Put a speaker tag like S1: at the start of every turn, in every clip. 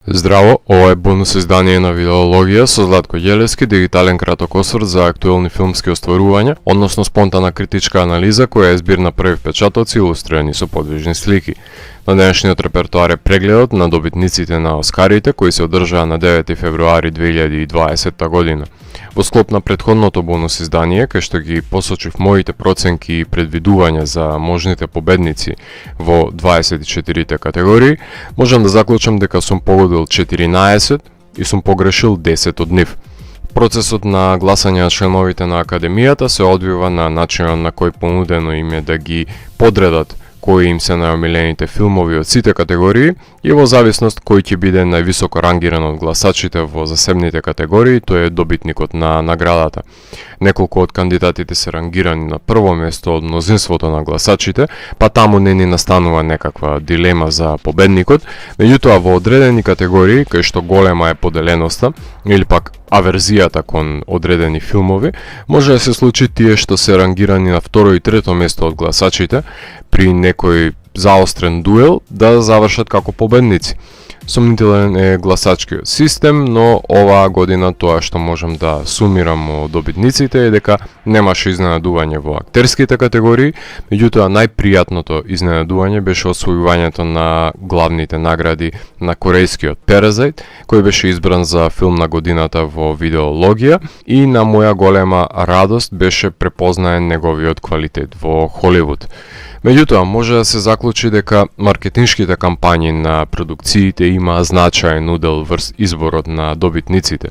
S1: Здраво, ова е бонус издание на Видеологија со Златко Ѓелевски, дигитален краток осврт за актуелни филмски остварувања, односно спонтана критичка анализа која е збир на први впечатоци илустрирани со подвижни слики. На денешниот репертоар е прегледот на добитниците на Оскарите кои се одржаа на 9 февруари 2020 година. Во склоп на претходното бонус издание, кај што ги посочив моите проценки и предвидувања за можните победници во 24 категории, можам да заклучам дека сум погодил 14 и сум погрешил 10 од нив. Процесот на гласање на членовите на Академијата се одвива на начинот на кој понудено им е да ги подредат кои им се најомилените филмови од сите категории и во зависност кој ќе биде највисоко рангиран од гласачите во засебните категории, тој е добитникот на наградата. Неколку од кандидатите се рангирани на прво место од мнозинството на гласачите, па таму не ни настанува некаква дилема за победникот, меѓутоа во одредени категории, кај што голема е поделеноста, или пак аверзијата кон одредени филмови, може да се случи тие што се рангирани на второ и трето место од гласачите, при некој заострен дуел да завршат како победници. Сомнителен е гласачкиот систем, но оваа година тоа што можам да сумирам од добитниците е дека немаше изненадување во актерските категории, меѓутоа најпријатното изненадување беше освојувањето на главните награди на корејскиот Parasite, кој беше избран за филм на годината во Видеологија и на моја голема радост беше препознаен неговиот квалитет во Холивуд. Меѓутоа, може да се заклучи дека маркетиншките кампањи на продукциите има значаен удел врз изборот на добитниците.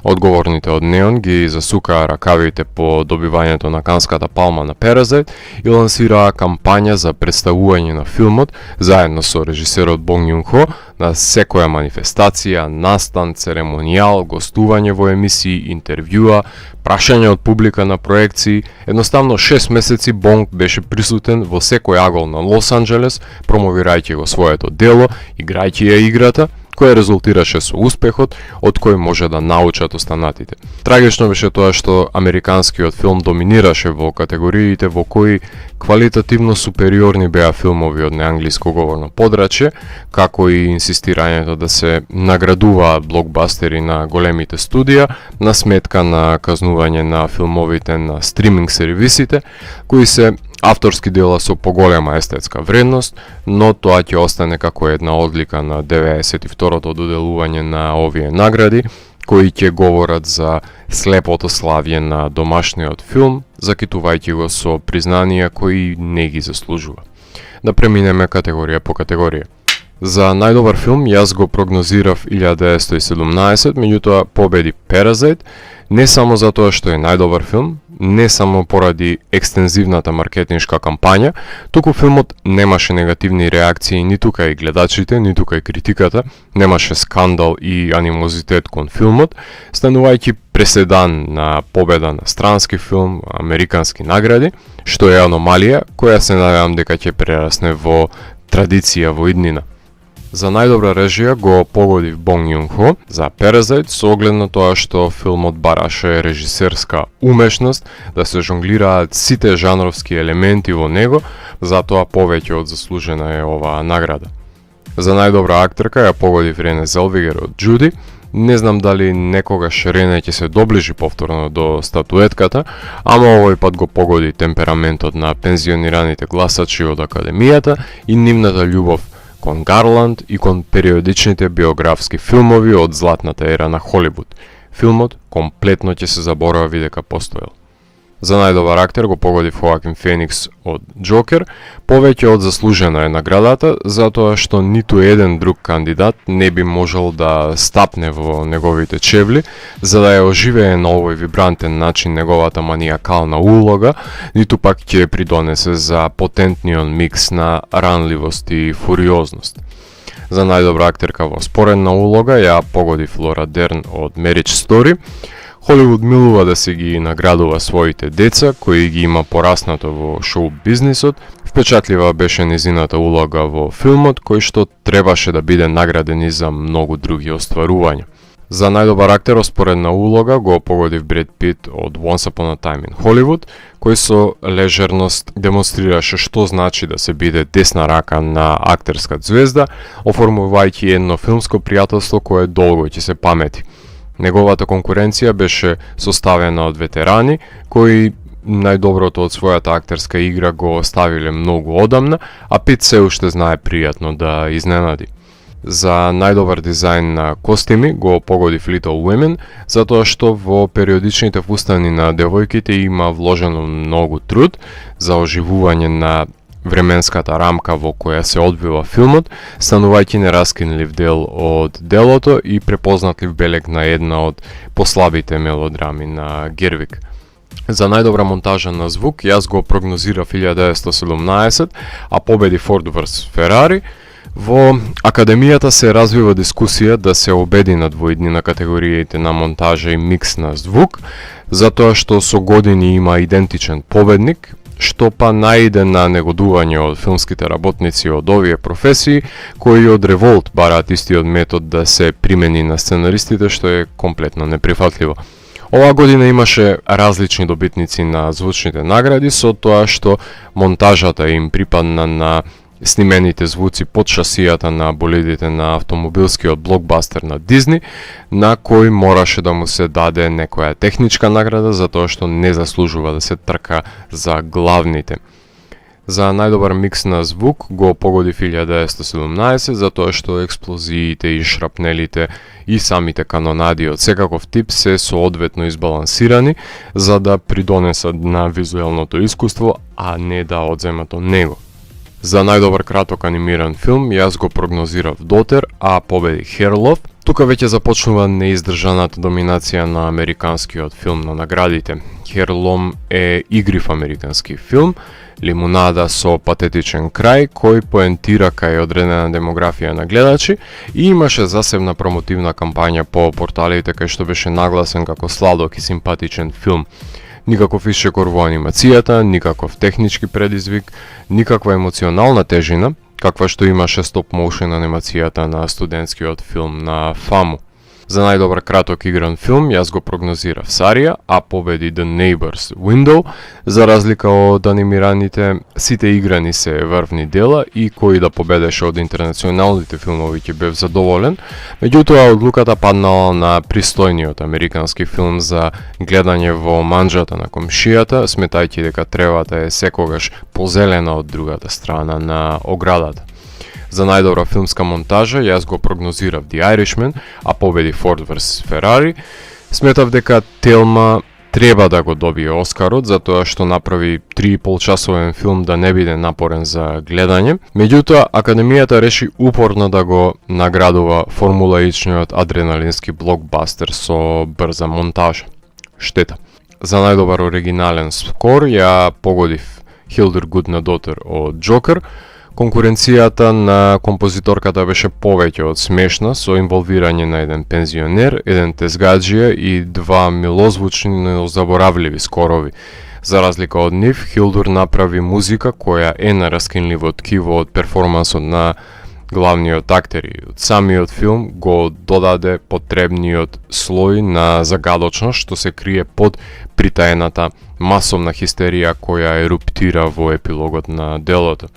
S1: Одговорните од Неон ги засукаа ракавите по добивањето на Канската палма на Parasite и лансираа кампања за представување на филмот заедно со режисерот Бонг Јун-хо на секоја манифестација, настан, церемонијал, гостување во емисии, интервјуа, прашање од публика на проекции. Едноставно 6 месеци Бонг беше присутен во секој агол на Лос Анџелес, промовирајќи го своето дело, играјќи ја играта, која резултираше со успехот, од кој може да научат останатите. Трагично беше тоа што американскиот филм доминираше во категориите во кои квалитативно супериорни беа филмови од неанглиско говорно подрачје, како и инсистирањето да се наградуваат блокбастери на големите студија на сметка на казнување на филмовите на стриминг сервисите, кои се авторски дела со поголема естетска вредност, но тоа ќе остане како една одлика на 92-то доделување на овие награди, кои ќе говорат за слепото славје на домашниот филм, закитувајќи го со признанија кои не ги заслужува. Да преминеме категорија по категорија. За најдобар филм јас го прогнозирав 1917, меѓутоа победи Parasite, не само затоа што е најдобар филм, не само поради екстензивната маркетиншка кампања, туку филмот немаше негативни реакции ниту кај гледачите, ниту кај критиката, немаше скандал и анимозитет кон филмот, станувајќи преседан на победа на странски филм, американски награди, што е аномалија која се надевам дека ќе прерасне во традиција во иднина. За најдобра режија го погодив Бонг Јун-хо за Parasite со оглед на тоа што филмот бараше режисерска умешност да се жонглираат сите жанровски елементи во него, затоа повеќе од заслужена е оваа награда. За најдобра актерка ја погодив Рене Зелвегер од Џуди. Не знам дали некогаш Рене ќе се доближи повторно до статуетката, ама овој пат го погоди темпераментот на пензионираните гласачи од Академијата и нивната љубов кон Гарланд и кон периодичните биографски филмови од златната ера на Холивуд. Филмот комплетно ќе се заборави дека постоел. За најдобар актер го погоди Хоакин Феникс од Джокер, повеќе од заслужена е наградата, затоа што ниту еден друг кандидат не би можел да стапне во неговите чевли, за да ја оживее на овој вибрантен начин неговата маниакална улога, ниту пак ќе придонесе за потентниот микс на ранливост и фуриозност. За најдобра актерка во споредна улога ја погоди Лора Дерн од Marriage Story. Холивуд милува да се ги наградува своите деца, кои ги има пораснато во шоу бизнисот. Впечатлива беше незината улога во филмот, кој што требаше да биде награден и за многу други остварувања. За најдобар актер споредна улога го погодив Бред Пит од Once Upon a Time in Hollywood, кој со лежерност демонстрираше што значи да се биде десна рака на актерска звезда, оформувајќи едно филмско пријателство кое долго ќе се памети. Неговата конкуренција беше составена од ветерани, кои најдоброто од својата актерска игра го оставиле многу одамна, а Пит се уште знае пријатно да изненади. За најдобар дизајн на костими го погодив Little Women, затоа што во периодичните фустани на девојките има вложено многу труд за оживување на временската рамка во која се одвива филмот, станувајќи нераскинлив дел од делото и препознатлив белег на една од послабите мелодрами на Гервиг. За најдобра монтажа на звук јас го прогнозирав 1917, а победи Ford vs Ferrari. Во Академијата се развива дискусија да се обединат во иднина категориите на монтажа и микс на звук, затоа што со години има идентичен победник, што па наиде на негодување од филмските работници од овие професии, кои од револт бараат истиот метод да се примени на сценаристите, што е комплетно неприфатливо. Оваа година имаше различни добитници на звучните награди, со тоа што монтажата им припадна на снимените звуци под шасијата на болидите на автомобилскиот блокбастер на Дизни, на кој мораше да му се даде некоја техничка награда затоа што не заслужува да се трка за главните. За најдобар микс на звук го погоди 1917 затоа што експлозиите и шрапнелите и самите канонади од секаков тип се соодветно избалансирани за да придонесат на визуелното искуство, а не да одземат од него. За најдобар краток анимиран филм јас го прогнозирав Дотер, а победи Херлов. Тука веќе започнува неиздржаната доминација на американскиот филм на наградите. Херлом е игрив американски филм, лимунада со патетичен крај, кој поентира кај одредена демографија на гледачи и имаше засебна промотивна кампања по порталите кај што беше нагласен како сладок и симпатичен филм. Никаков исчекор во анимацијата, никаков технички предизвик, никаква емоционална тежина, каква што имаше стоп-моушен анимацијата на студентскиот филм на Фаму. За најдобар краток игран филм јас го прогнозирав Сарија, а победи The Neighbor's Window. За разлика од анимираните, сите играни се врвни дела и кој да победеше од интернационалните филмови ќе бев задоволен. Меѓутоа, одлуката паднала на пристојниот американски филм за гледање во манџата на комшијата, сметајќи дека тревата е секогаш позелена од другата страна на оградата. За најдобра филмска монтажа јас го прогнозирав The Irishman, а победи Ford vs Ferrari. Сметав дека Телма треба да го добие Оскарот, затоа што направи 3,5 часовен филм да не биде напорен за гледање. Меѓутоа, Академијата реши упорно да го наградува формулаичниот адреналински блокбастер со брза монтажа. Штета. За најдобар оригинален скор ја погодив Hildur Gudnadottir од Джокер. Конкуренцијата на композиторката беше повеќе од смешна, со инволвирање на еден пензионер, еден тезгаджија и два милозвучни, но заборавливи скорови. За разлика од нив, Хилдур направи музика која е на раскинливо ткиво од перформансот на главниот актер и од самиот филм го додаде потребниот слој на загадочност што се крие под притаената масовна хистерија која еруптира во епилогот на делото.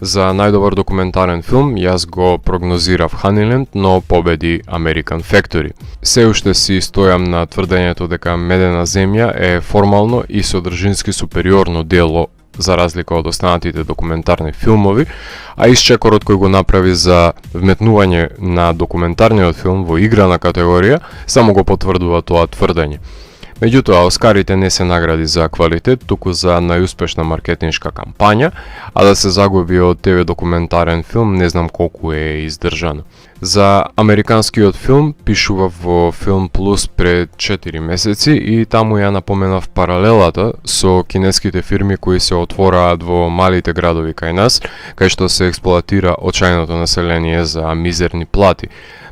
S1: За најдобар документарен филм јас го прогнозирав Honeyland, но победи American Factory. Се уште си стојам на тврдењето дека Медена земја е формално и содржински супериорно дело за разлика од останатите документарни филмови, а исчекорот кој го направи за вметнување на документарниот филм во играна категорија само го потврдува тоа тврдење. Меѓутоа, Оскарите не се награди за квалитет, туку за најуспешна маркетиншка кампања, а да се загуби од ТВ документарен филм не знам колку е издржано. За американскиот филм пишува во Film Plus пред 4 месеци и таму ја напоменав паралелата со кинеските фирми кои се отвораат во малите градови кај нас, кај што се експлоатира очајното население за мизерни плати.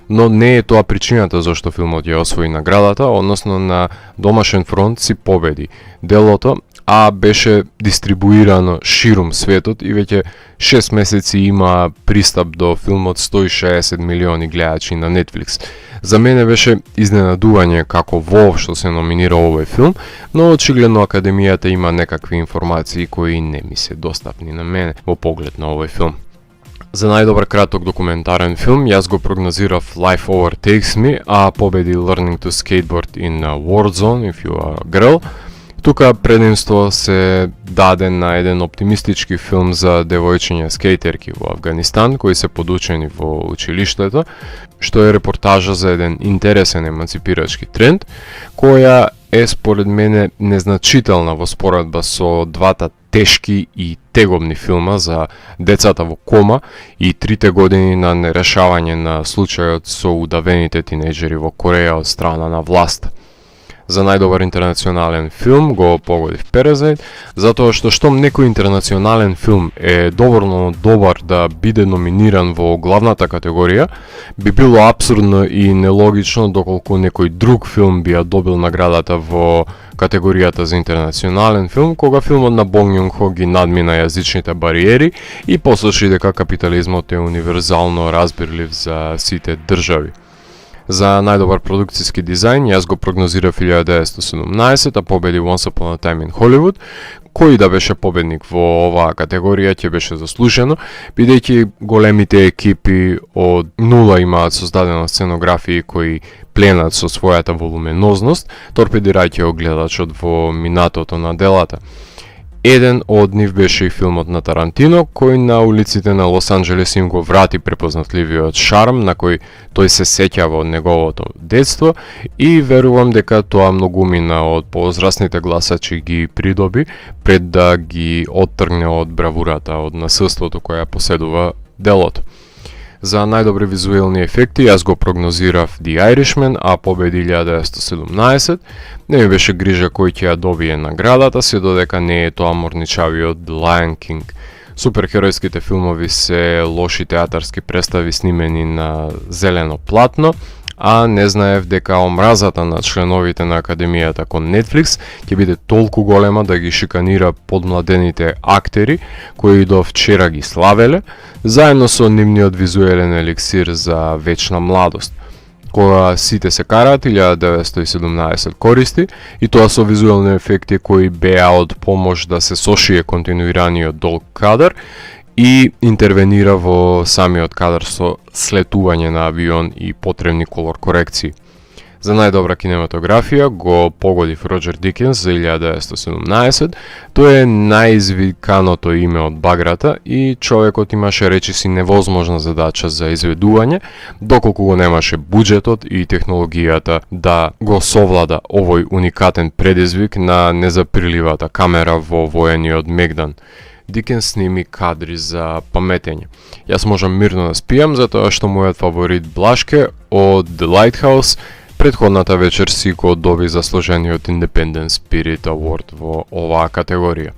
S1: Но не е тоа причината зашто филмот ја освои наградата, односно на домашен фронт си победи делото, а беше дистрибуирано ширум светот и веќе 6 месеци има пристап до филмот 160 милиони гледачи на Netflix. За мене беше изненадување како воопшто се номинира овој филм, но очигледно Академијата има некакви информации кои не ми се достапни на мене во поглед на овој филм. За најдобар краток документарен филм, јас го прогнозирав Life Overtakes Me, а победи Learning to Skateboard in Warzone if you are a girl. Тука предимство се даде на еден оптимистички филм за девојчиња скејтерки во Афганистан кои се подучени во училиштето, што е репортажа за еден интересен еманципирачки тренд, која е според мене незначителна во споредба со двата тешки и тегобни филма за децата во кома и 3 години на нерешавање на случајот со удавените тинејџери во Кореја од страна на власт. За најдобар интернационален филм го погодив Parasite, затоа што штом некој интернационален филм е доволно добар да биде номиниран во главната категорија, би било апсурдно и нелогично доколку некој друг филм би ја добил наградата во категоријата за интернационален филм, кога филмот на Бонг Јун-хо ги надмина јазичните бариери и посочи дека капитализмот е универзално разбирлив за сите држави. За најдобар продукцијски дизајн јас го прогнозирав 1917, а победи Once Upon a Time in Hollywood, кој да беше победник во оваа категорија ќе беше заслужено, бидејќи големите екипи од нула имаат создадена сценографии кои пленат со својата волуменозност, торпедирајќи огледачот во минатото на делата. Еден од нив беше и филмот на Тарантино, кој на улиците на Лос Анџелес им го врати препознатливиот шарм на кој тој се сеќава од неговото детство и верувам дека тоа многумина од повозрасните гласачи ги придоби пред да ги оттргне од бравурата, од насилството која поседува делото. За најдобри визуелни ефекти јас го прогнозирав The Irishman, а победи 1917. Не ми беше грижа кој ќе ја добие наградата, се додека не е тоа морничавиот The Lion King. Суперхеројските филмови се лоши театарски представи снимени на зелено платно, а не знаев дека омразата на членовите на Академијата кон Netflix ќе биде толку голема да ги шиканира подмладените актери кои до вчера ги славеле, заедно со нивниот визуелен еликсир за вечна младост. Кога сите се караат, 1917 користи, и тоа со визуелни ефекти кои беа од помош да се сошие континуираниот долг кадар и интервенира во самиот кадар со слетување на авион и потребни колор корекции. За најдобра кинематографија го погодив Роџер Дикенс за 1917. Тој е најизвиканото име од баграта и човекот имаше речиси невозможна задача за изведување, доколку го немаше буџетот и технологијата да го совлада овој уникатен предизвик на незаприливата камера во воениот Мегдан. Дикенс сними кадри за паметење. Јас можам мирно да спијам затоа што мојот фаворит Блашке од The Lighthouse предходната вечер си го доби заслужениот Independent Spirit Award во оваа категорија.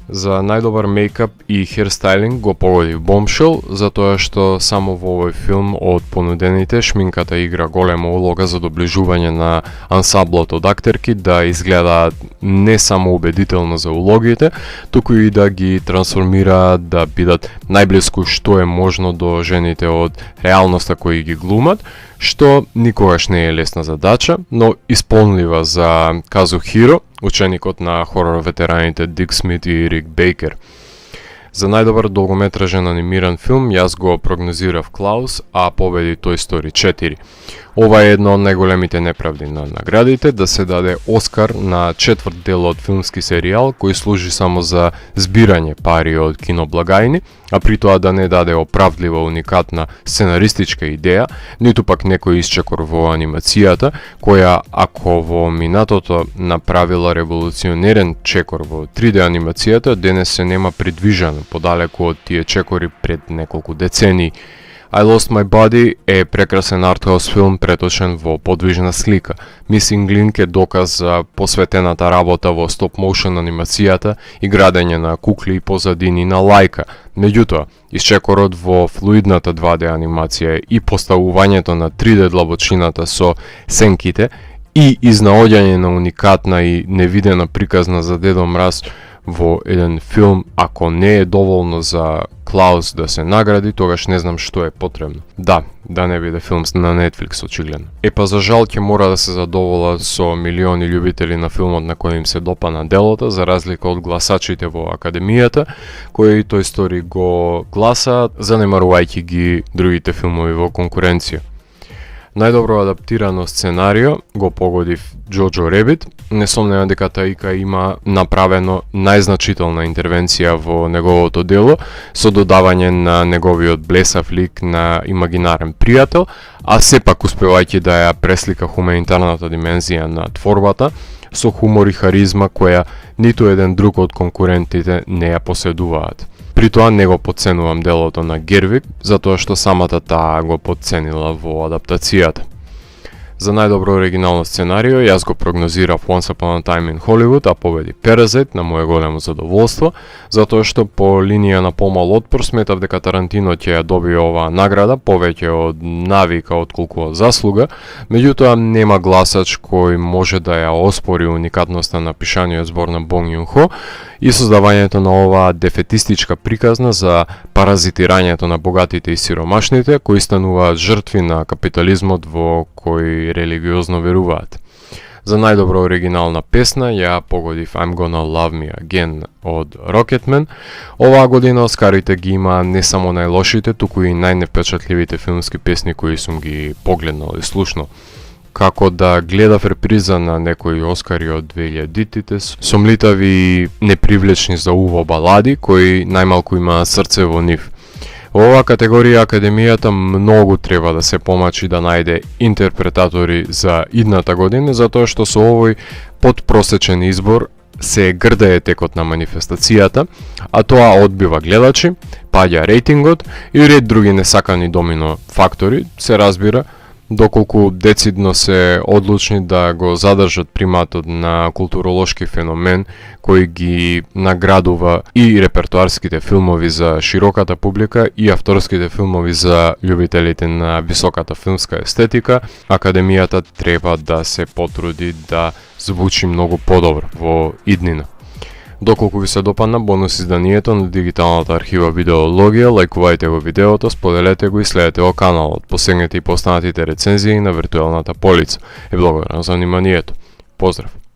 S1: За најдобар мејкап и херстайлинг го погоди Bombshell, затоа што само во овој филм од понудените шминката игра голема улога за доближување на ансамблот од актерки да изгледаат не само убедително за улогите, туку и да ги трансформираат да бидат најблиску што е можно до жените од реалноста кои ги глумат, што никогаш не е лесна задача, но исполнлива за Казухиро, ученикот на хорор ветераните Дик Смит и Рик Бейкер. За најдобар долгометражен анимиран филм јас го прогнозирав Клаус, а победи Тој Стори 4. Ова е една од најголемите неправди на наградите, да се даде Оскар на четврт дел од филмски серијал кој служи само за збирање пари од киноблагајни, а при тоа да не даде оправдлива уникатна сценаристичка идеја, ниту пак некој исчекор во анимацијата, која ако во минатото направила револуционерен чекор во 3D анимацијата, денес се нема придвижано подалеку од тие чекори пред неколку децении. I Lost My Body е прекрасен артхаус филм преточен во подвижна слика. Missing Link е доказ за посветената работа во стоп-моушен анимацијата и градење на кукли и позадини на лајка. Меѓутоа, исчекорот во флуидната 2D анимација и поставувањето на 3D длабочината со сенките и изнаоѓање на уникатна и невидена приказна за Дедо Мраз во еден филм, ако не е доволно за Клаус да се награди, тогаш не знам што е потребно. Да не биде филм на Netflix очигледно. Па за жал ќе мора да се задовола со милиони љубители на филмот на кој им се допана делото, за разлика од гласачите во Академијата, кои тој истори го гласаат, занемарувајќи ги другите филмови во конкуренција. Најдобро адаптирано сценарио го погодив Джоджо Ребит. Не сомневам дека Таика има направено најзначителна интервенција во неговото дело, со додавање на неговиот блесав лик на имагинарен пријател, а сепак успевајќи да ја преслика хуманитарната димензија на творбата, со хумор и харизма која ниту еден друг од конкурентите не ја поседуваат. При тоа не го подценувам делото на Гервиг, затоа што самата таа го подценила во адаптацијата. За најдобро оригинално сценарио, јас го прогнозирав Once Upon a Time in Hollywood, а победи Parasite на моје големо задоволство, затоа што по линија на помал отпор сметав дека Тарантино ќе ја добие оваа награда повеќе од навика отколку од заслуга, меѓутоа нема гласач кој може да ја оспори уникатноста на пишаниот збор на Бонг Јун Хо и создавањето на оваа дефетистичка приказна за паразитирањето на богатите и сиромашните, кои стануваат жртви на капитализмот во кој религиозно веруваат. За најдобра оригинална песна ја погодив I'm Gonna Love Me Again од Rocketman. Оваа година Оскарите ги има не само најлошите, туку и најневпечатливите филмски песни кои сум ги погледнал и слушнал. Како да гледав реприза на некои Оскари од 2000-тите, сомлитави и непривлечни за уво балади, кои најмалку има срце во нив. Во оваа категорија Академијата многу треба да се помачи да најде интерпретатори за идната година, затоа што со овој подпросечен избор се грдае текот на манифестацијата, а тоа одбива гледачи, паѓа рейтингот и ред други несакани домино фактори, се разбира, доколку децидно се одлучни да го задржат приматот на културолошки феномен кој ги наградува и репертуарските филмови за широката публика и авторските филмови за љубителите на високата филмска естетика, Академијата треба да се потруди да звучи многу подобро во иднина. Доколку ви се допадна бонус изданието на дигиталната архива Видеологија, лајкувајте го видеото, споделете го и следете го каналот, посегнете и постанатите рецензии на виртуелната полица. Благодарам за вниманието. Поздрав!